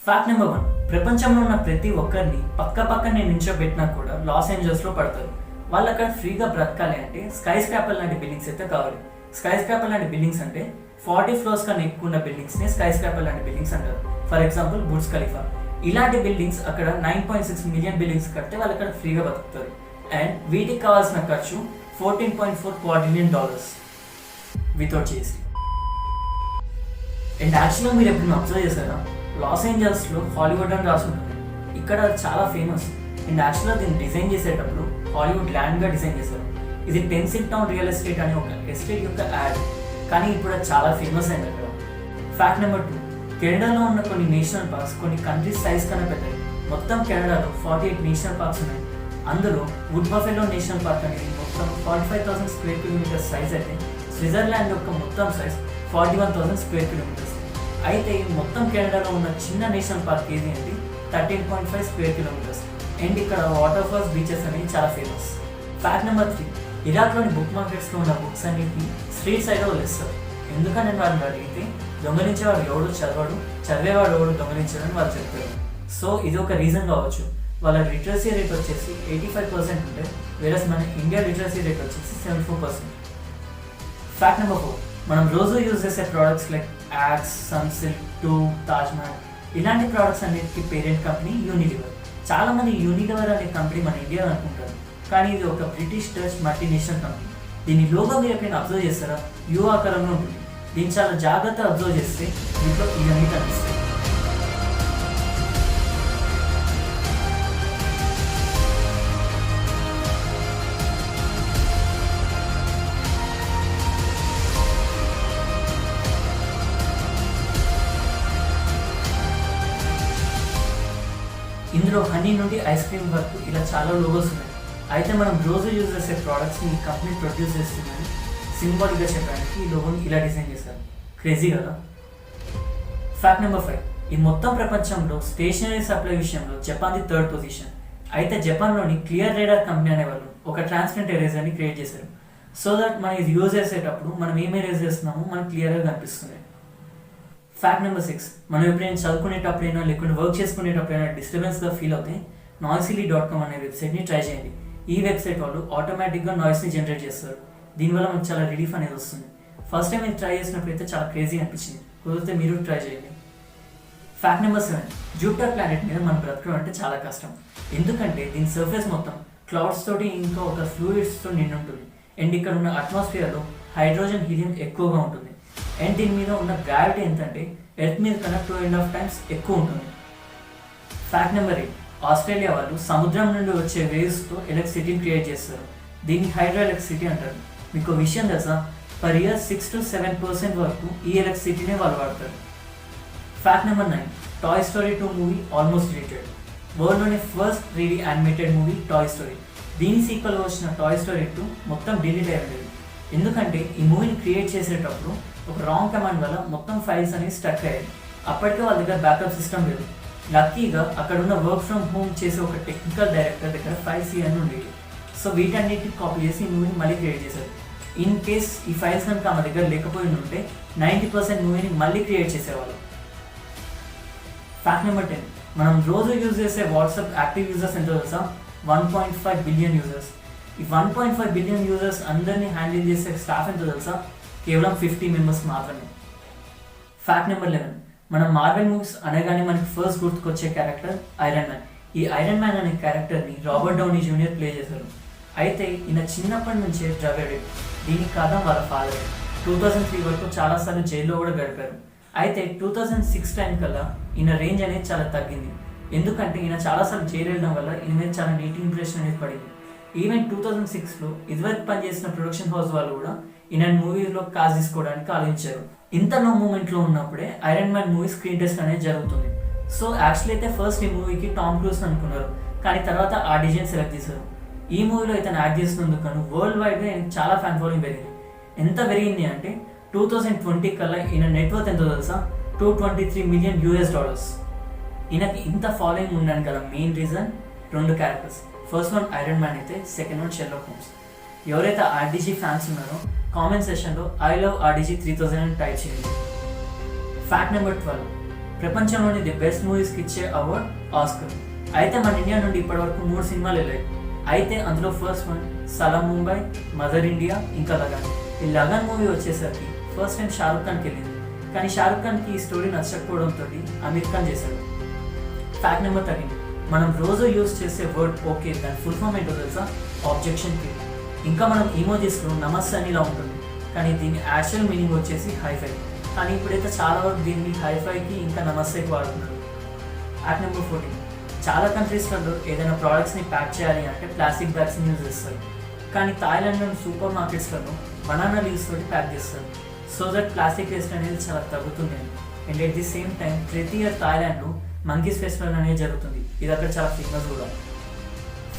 Fact number 1. ప్రపంచంలో ఉన్న ప్రతి ఒక్కరిని పక్కనే నించోబెట్టినా కూడా లాస్ ఏంజల్స్లో పడతారు. వాళ్ళు అక్కడ ఫ్రీగా బ్రతకాలి అంటే స్కై స్క్రాపర్ లాంటి బిల్డింగ్స్ అయితే కావాలి. స్కై స్క్రాపర్ లాంటి బిల్డింగ్స్ అంటే 40 floors కన్నా ఎక్కువ ఉన్న బిల్డింగ్స్ని స్కై స్క్రాపర్ లాంటి బిల్డింగ్స్ అంటారు. For example Burj Khalifa. ఇలాంటి బిల్డింగ్స్ అక్కడ 9.6 మిలియన్ బిల్డింగ్స్ కడితే వాళ్ళు అక్కడ ఫ్రీగా బతుకుతారు. అండ్ వీటికి కావాల్సిన ఖర్చు $14.4 quadrillion వితౌట్ జీఎస్టీ. అండ్ యాక్చువల్గా మీరు ఎప్పుడు అబ్జర్వ్ చేశారా, లాస్ ఏంజల్స్లో హాలీవుడ్ అని రాసి ఉంటుంది. ఇక్కడ చాలా ఫేమస్. అండ్ యాక్చువల్గా దీన్ని డిజైన్ చేసేటప్పుడు హాలీవుడ్ ల్యాండ్గా డిజైన్ చేశారు. ఇది టెన్సిల్ టౌన్ రియల్ ఎస్టేట్ అనే ఒక ఎస్టేట్ యొక్క యాడ్, కానీ ఇప్పుడు అది చాలా ఫేమస్ అయింది అక్కడ. Fact number 2. కెనడాలో ఉన్న కొన్ని నేషనల్ పార్క్స్ కొన్ని కంట్రీస్ సైజ్ కన్నా పెద్దవి. మొత్తం కెనడాలో 48 నేషనల్ పార్క్స్ ఉన్నాయి. అందులో వుడ్ బఫెలో నేషనల్ పార్క్ అనేది మొత్తం 45,000 square kilometers సైజ్ అయితే స్విట్జర్లాండ్ యొక్క మొత్తం సైజ్ 41,000 square kilometers. అయితే మొత్తం కెనడాలో ఉన్న చిన్న నేషనల్ పార్క్ ఏది అంటే 13.5 square kilometers. అండ్ ఇక్కడ వాటర్ ఫాల్స్, బీచెస్ అనేవి చాలా ఫేమస్. Fact number 3. ఇరాక్లోని బుక్ మార్కెట్స్లో ఉన్న బుక్స్ అన్నింటినీ స్ట్రీట్ సైడ్ వదిలేస్తారు. ఎందుకని వాళ్ళని అడిగితే దొంగలించేవాడు ఎవడు చదవడు, చదివేవాడు ఎవడు దొంగలించడని వాళ్ళు చెప్తారు. సో ఇది ఒక రీజన్ కావచ్చు. వాళ్ళ లిటరసీ రేట్ వచ్చేసి 85% ఉంటే, వేరే మన ఇండియా లిటరసీ రేట్ వచ్చేసి 74%. Fact number 4. మనం రోజు యూజ్ చేసే products like Axe, Sunsilk, tube, Taj Mahal ఇలాంటి ప్రోడక్ట్స్ అన్నిటికీ పేరెంట్ కంపెనీ యూనిలివర్. చాలామంది యూనిలివర్ అనే కంపెనీ మన ఇండియా అనుకుంటారు, కానీ ఇది ఒక బ్రిటిష్ డచ్ మల్టీనేషనల్ కంపెనీ. దీని లోగో మీరు ఎప్పుడైనా అబ్జర్వ్ చేస్తారా, యూ ఆకారంలో ఉంటుంది. దీన్ని చాలా జాగ్రత్తగా అబ్జర్వ్ చేస్తే దీంట్లో ఇవన్నీ కనిపిస్తాయి. ఇందులో హనీ నుండి ఐస్ క్రీమ్ వరకు ఇలా చాలా లోగోస్ ఉన్నాయి. అయితే మనం రోజు యూజ్ చేసే ప్రోడక్ట్స్ని ఈ కంపెనీ ప్రొడ్యూస్ చేస్తుందని సింబాలిక్గా చెప్పడానికి ఈ లోగోని ఇలా డిజైన్ చేశారు. క్రేజీ కదా. Fact number 5. ఈ మొత్తం ప్రపంచంలో స్టేషనరీ సప్లై విషయంలో జపాన్ది 3rd పొజిషన్. అయితే జపాన్లోని క్లియర్ రేడర్ కంపెనీ అనేవాళ్ళు ఒక ట్రాన్స్పరెంట్ ఎరేజర్ని క్రియేట్ చేశారు. సో దట్ మనం ఇది యూజ్ చేసేటప్పుడు మనం ఏం ఎరేజ్ చేస్తున్నామో మనకు క్లియర్గా కనిపిస్తుంది. Fact number 6. మనం ఎప్పుడైనా చదువుకునేటప్పుడైనా లేకుంటే వర్క్ చేసుకునేటప్పుడైనా డిస్టర్బెన్స్గా ఫీల్ అవుతే noisily.com అనే వెబ్సైట్ని ట్రై చేయండి. ఈ వెబ్సైట్ వాళ్ళు ఆటోమేటిక్గా నాయిస్ని జనరేట్ చేస్తారు. దీనివల్ల మనకు చాలా రిలీఫ్ అనేది వస్తుంది. ఫస్ట్ టైం ఇది ట్రై చేసినప్పుడు అయితే చాలా క్రేజీ అనిపించింది. కుదిరితే మీరు ట్రై చేయండి. Fact number 7. జూపిటర్ ప్లానెట్ మీద మనం బ్రతకడం అంటే చాలా కష్టం. ఎందుకంటే దీని సర్ఫేస్ మొత్తం క్లౌడ్స్ తోటి ఇంకా ఒక ఫ్లూయిడ్స్తో నిండి ఉంటుంది. అండ్ ఇక్కడ ఉన్న అట్మాస్ఫియర్లో హైడ్రోజన్, హీలియం ఎక్కువగా ఉంటుంది. అండ్ దీని మీద ఉన్న గ్రావిటీ ఎంతంటే ఎర్త్ మీద కన్నా 2.5 times ఎక్కువ ఉంటుంది. Fact number 8. ఆస్ట్రేలియా వాళ్ళు సముద్రం నుండి వచ్చే వేవ్స్తో ఎలక్ట్రిసిటీని క్రియేట్ చేస్తారు. దీన్ని హైడ్రో ఎలక్ట్రిసిటీ అంటారు. మీకు విషయం తెలుసా, పర్ ఇయర్ 6 to 7% వరకు ఈ ఎలక్ట్రిసిటీనే వాళ్ళు వాడతారు. Fact number 9. Toy Story 2 movie almost deleted. వరల్డ్లోని first 3D animated movie Toy Story. దీని సీక్వెల్ వచ్చిన టాయ్ స్టోరీ 2 మొత్తం డిలీట్ అయ్యేది. ఎందుకంటే ఈ మూవీని క్రియేట్ చేసేటప్పుడు ఒక రాంగ్ కమాండ్ వల్ల మొత్తం ఫైల్స్ అనేవి స్టక్ అయ్యాయి. అప్పటికే వాళ్ళ దగ్గర బ్యాకప్ సిస్టమ్ లేదు. లక్కీగా అక్కడ ఉన్న వర్క్ ఫ్రమ్ హోమ్ చేసే ఒక టెక్నికల్ డైరెక్టర్ దగ్గర ఫైల్స్ ఇవన్నీ ఉండేవి. సో వీటన్నిటిని కాపీ చేసి ఈ మూవీని మళ్ళీ క్రియేట్ చేశారు. ఇన్ కేస్ ఈ ఫైల్స్ కనుక మా దగ్గర లేకపోయి ఉంటే 90% మూవీని మళ్ళీ క్రియేట్ చేసేవాళ్ళు. Fact number 10. మనం రోజు యూజ్ చేసే వాట్సాప్ యాక్టివ్ యూజర్స్ ఎంతో తెలుసా, 1.5 billion యూజర్స్. ఈ 1.5 billion యూజర్స్ అందరినీ హ్యాండిల్ చేసే స్టాఫ్ ఎంతో తెలుసా, కేవలం 50 members మాత్రమే. Fact number 11. మనం మార్వెల్ మూవీస్ అనగానే మనకి ఫస్ట్ గుర్తుకొచ్చే క్యారెక్టర్ ఐరన్ మ్యాన్. ఈ ఐరన్ మ్యాన్ అనే క్యారెక్టర్ని రాబర్ట్ డౌనీ జూనియర్ ప్లే చేశారు. అయితే ఈయన చిన్నప్పటి నుంచే డ్రగ్ అడిక్ట్. దీనికి కారణం వాళ్ళ ఫాదర్. 2003 వరకు చాలాసార్లు జైల్లో కూడా గడిపారు. అయితే 2006 టైం కల్లా ఈయన రేంజ్ అనేది చాలా తగ్గింది. ఎందుకంటే ఈయన చాలాసార్లు జైలు వెళ్ళడం వల్ల ఈయన మీద చాలా నెగిటివ్ ఇంప్రెషన్ అనేది పడింది. ఈవెన్ 2006లో ఇదివరకు పనిచేసిన ప్రొడక్షన్ హౌస్ వాళ్ళు కూడా ఈయన మూవీలో కాస్ట్ తీసుకోవడానికి ఆలోచించారు. ఇంత లో మూమెంట్లో ఉన్నప్పుడే iron man movie screen test అనేది జరుగుతుంది. సో యాక్చువల్లీ అయితే ఫస్ట్ ఈ మూవీకి టామ్ క్రూజ్ అనుకున్నారు, కానీ తర్వాత ఆ డిజైన్ సెలెక్ట్ చేశారు. ఈ మూవీలో ఇతను యాక్ట్ చేసినందుకు వరల్డ్ వైడ్గా చాలా ఫ్యాన్ ఫాలోయింగ్ పెరిగింది. ఎంత పెరిగింది అంటే 2020 కల్లా ఈయన నెట్వర్త్ ఎంతో తెలుసా, $223 million. ఈయనకి ఇంత ఫాలోయింగ్ ఉండడానికి గల main reason 2 characters. First one iron man అయితే సెకండ్ వన్ షెర్లాక్ హోమ్స్. ఎవరైతే ఆర్డీజీ ఫ్యాన్స్ ఉన్నారో కామెంట్ సెషన్లో ఐ లవ్ ఆర్డీజీ 3000 అని టైప్ చేయండి. Fact number 12. ప్రపంచంలోని ది బెస్ట్ మూవీస్కి ఇచ్చే అవార్డ్ ఆస్కర్. అయితే మన ఇండియా నుండి ఇప్పటివరకు 3 సినిమాలు వెళ్ళాయి. అయితే అందులో ఫస్ట్ వన్ సలాం ముంబై, మదర్ ఇండియా, ఇంకా లగాన్. ఈ లగాన్ మూవీ వచ్చేసరికి ఫస్ట్ టైం షారుఖ్ ఖాన్కి వెళ్ళింది. కానీ షారుఖ్ ఖాన్కి ఈ స్టోరీ నచ్చకపోవడంతో అమీర్ ఖాన్ చేశాడు. ఫ్యాక్ట్ నెంబర్ 13, మనం రోజు యూజ్ చేసే వర్డ్ ఓకే దాని ఫుల్ ఫామ్ ఏంటో తెలుసా? ఆబ్జెక్షన్ కి. ఇంకా మనం ఇమోజీస్లో నమస్తే అని ఇలా ఉంటుంది, కానీ దీని యాక్చువల్ మీనింగ్ వచ్చేసి హైఫై. కానీ ఇప్పుడైతే చాలా వరకు దీన్ని హైఫైకి ఇంకా నమస్తేకి వాడుతున్నారు. ఫ్యాక్ట్ నెంబర్ 14, చాలా కంట్రీస్లలో ఏదైనా ప్రోడక్ట్స్ని ప్యాక్ చేయాలి అంటే ప్లాస్టిక్ బ్యాగ్స్ని యూజ్ చేస్తారు. కానీ థాయిలాండ్లోని సూపర్ మార్కెట్స్లలో బనానా లీవ్స్ తోటి ప్యాక్ చేస్తారు. సో దట్ ప్లాస్టిక్ వేస్ట్ అనేది చాలా తగ్గుతుంది. And at the same time ప్రతి ఇయర్ థాయిలాండ్లో మంకీస్ ఫెస్టివల్ అనేది జరుగుతుంది. ఇది అక్కడ చాలా ఫేమస్ కూడా.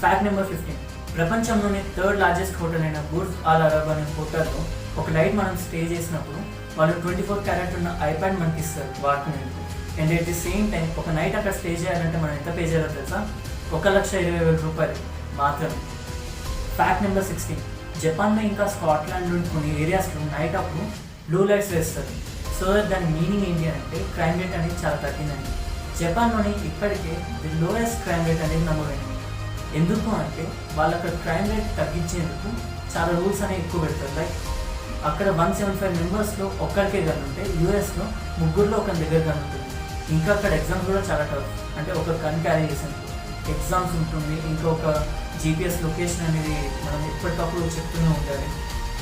ఫ్యాక్ట్ నెంబర్ 15, ప్రపంచంలోనే 3rd లార్జెస్ట్ హోటల్ అయిన బుర్జ్ అల్ అరబ్ అనే హోటల్లో ఒక నైట్ మనం స్టే చేసినప్పుడు వాళ్ళు 24 క్యారెట్ ఉన్న ఐప్యాడ్ మనకి ఇస్తారు వాడుకునేందుకు. And at the same time ఒక నైట్ అక్కడ స్టే చేయాలంటే మనం ఎంత పే చేయాలో తెలుసా? 1,20,000 రూపాయలు మాత్రమే. ఫ్యాక్ట్ నెంబర్ 16, జపాన్లో ఇంకా స్కాట్లాండ్లోని కొన్ని ఏరియాస్లో నైట్ అప్పుడు బ్లూ లైట్స్ వేస్తారు. సో దాని మీనింగ్ ఏంటి అంటే క్రైమ్ రేట్ అనేది చాలా తగ్గిందండి. జపాన్లోని ఇప్పటికే ది లోయెస్ట్ క్రైమ్ రేట్ అనేది నమోదైంది. ఎందుకు అంటే వాళ్ళు అక్కడ క్రైమ్ రేట్ తగ్గించేందుకు చాలా రూల్స్ అనేవి ఎక్కువ పెడతారు. లైక్ అక్కడ 175 మెంబర్స్లో ఒక్కరికే గన్ ఉంటే యూఎస్లో 3 ఒకరి దగ్గర గన్ ఉంటుంది. ఇంకా అక్కడ ఎగ్జామ్స్ కూడా చాలా టఫ్, అంటే ఒక గన్ క్యారీ చేసేందుకు ఎగ్జామ్స్ ఉంటుంది. ఇంకా ఒక జీపీఎస్ లొకేషన్ అనేది మనం ఎప్పటికప్పుడు చెప్తూనే ఉండాలి.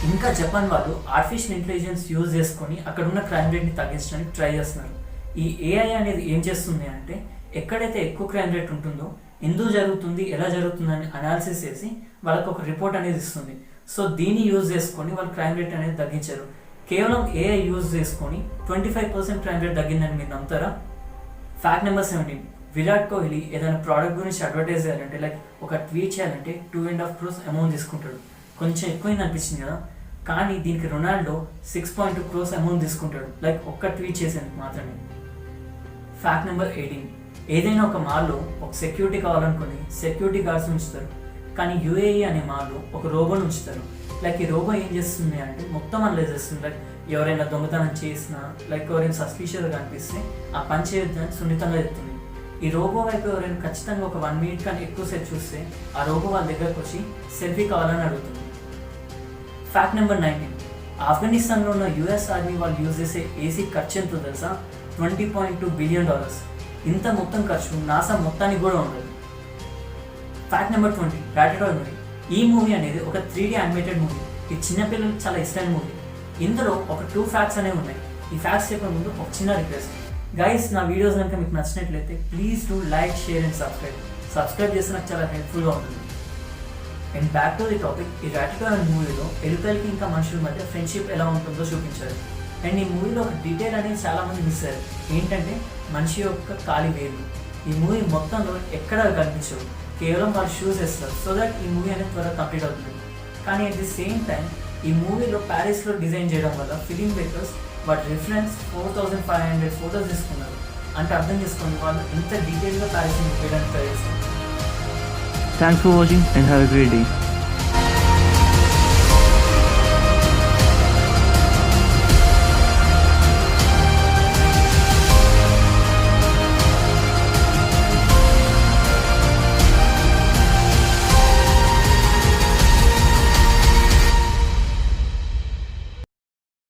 ఇంకా జపాన్ వాళ్ళు ఆర్టిఫిషియల్ ఇంటెలిజెన్స్ యూజ్ చేసుకొని అక్కడ ఉన్న క్రైమ్ రేట్ని తగ్గించడానికి ట్రై చేస్తున్నారు. ఈ ఏఐ అనేది ఏం చేస్తుంది అంటే ఎక్కడైతే ఎక్కువ క్రైమ్ రేట్ ఉంటుందో ఎందుకు జరుగుతుంది, ఎలా జరుగుతుంది అని అనాలిసిస్ చేసి వాళ్ళకి ఒక రిపోర్ట్ అనేది ఇస్తుంది. సో దీన్ని యూజ్ చేసుకొని వాళ్ళు క్రైమ్ రేట్ అనేది తగ్గించారు. కేవలం ఏఐ యూజ్ చేసుకొని 25% క్రైమ్ రేట్ తగ్గిందని మీరు నమ్ముతారా? ఫ్యాక్ట్ నెంబర్ 17, విరాట్ కోహ్లీ ఏదైనా ప్రోడక్ట్ గురించి అడ్వర్టైజ్ చేయాలంటే లైక్ ఒక ట్వీట్ చేయాలంటే 2.5 crores అమౌంట్ తీసుకుంటాడు. కొంచెం ఎక్కువైంది అనిపించింది కదా, కానీ దీనికి రొనాల్డో 6.2 crores అమౌంట్ తీసుకుంటాడు లైక్ ఒక్క ట్వీట్ చేసేందుకు మాత్రమే. ఫ్యాక్ట్ నెంబర్ 18, ఏదైనా ఒక మాల్లో ఒక సెక్యూరిటీ కావాలనుకుని సెక్యూరిటీ గార్డ్స్ ఉంచుతారు. కానీ యూఏఈ అనే మాల్లో ఒక రోబోని ఉంచుతారు. లైక్ ఈ రోబో ఏం చేస్తుంది అంటే మొత్తం అనలైజ్ చేస్తుంది. లైక్ ఎవరైనా దొంగతనం చేసినా లైక్ ఎవరైనా సస్పీషియస్గా అనిపిస్తే ఆ పని చేయొద్దని సున్నితంగా చెప్తుంది. ఈ రోబో వైపు ఎవరైనా ఖచ్చితంగా ఒక 1 minute కానీ ఎక్కువసేపు చూస్తే ఆ రోబో వాళ్ళ దగ్గరకు వచ్చి సెల్ఫీ కావాలని అడుగుతుంది. ఫ్యాక్ట్ నెంబర్ 19, ఆఫ్ఘనిస్తాన్లో ఉన్న యుఎస్ ఆర్మీ వాళ్ళు యూజ్ చేసే ఏసీ ఖర్చు ఎంతో తెలుసా? $20.2 billion. ఇంత మొత్తం ఖర్చు నాసా మొత్తానికి కూడా ఉండదు. Fact number 20, Ratatouille movie. ఈ మూవీ అనేది ఒక 3D యానిమేటెడ్ మూవీ. ఇది చిన్నపిల్లలకు చాలా ఇష్టమైన మూవీ. ఇందులో ఒక 2 ఫ్యాక్ట్స్ అనేవి ఉన్నాయి. ఈ ఫ్యాక్ట్స్ చెప్పే ముందు ఒక చిన్న రిక్వెస్ట్, గైస్ నా వీడియోస్ కనుక మీకు నచ్చినట్లయితే please do like, share and subscribe చేస్తే నాకు చాలా హెల్ప్ఫుల్గా ఉంటుంది. And back to the topic, ఈ రాటెడాయ్ మూవీలో ఎలుకలకి ఇంకా మనుషుల మధ్య ఫ్రెండ్షిప్ ఎలా ఉంటుందో చూపించారు. అండ్ ఈ మూవీలో ఒక డీటెయిల్ అనేది చాలామంది మిస్ అయ్యారు. ఏంటంటే మనిషి యొక్క కాలి వేలు. ఈ మూవీ మొత్తంలో ఎక్కడ కనిపించవు, కేవలం వాళ్ళు షూస్ వేస్తారు. సో దట్ ఈ మూవీ అనేది త్వరగా కంప్లీట్ అవుతుంది. కానీ అట్ ది సేమ్ టైం ఈ మూవీలో ప్యారిస్లో డిజైన్ చేయడం వల్ల ఫిలిం మేకర్స్ వాటి రిఫరెన్స్ 4500 ఫోటోస్ తీసుకున్నారు. అంటే అర్థం చేసుకోండి వాళ్ళు ఇంత డీటెయిల్గా ప్యారిస్ని చేయడానికి ట్రై చేస్తారు. Thanks for watching and have a great day.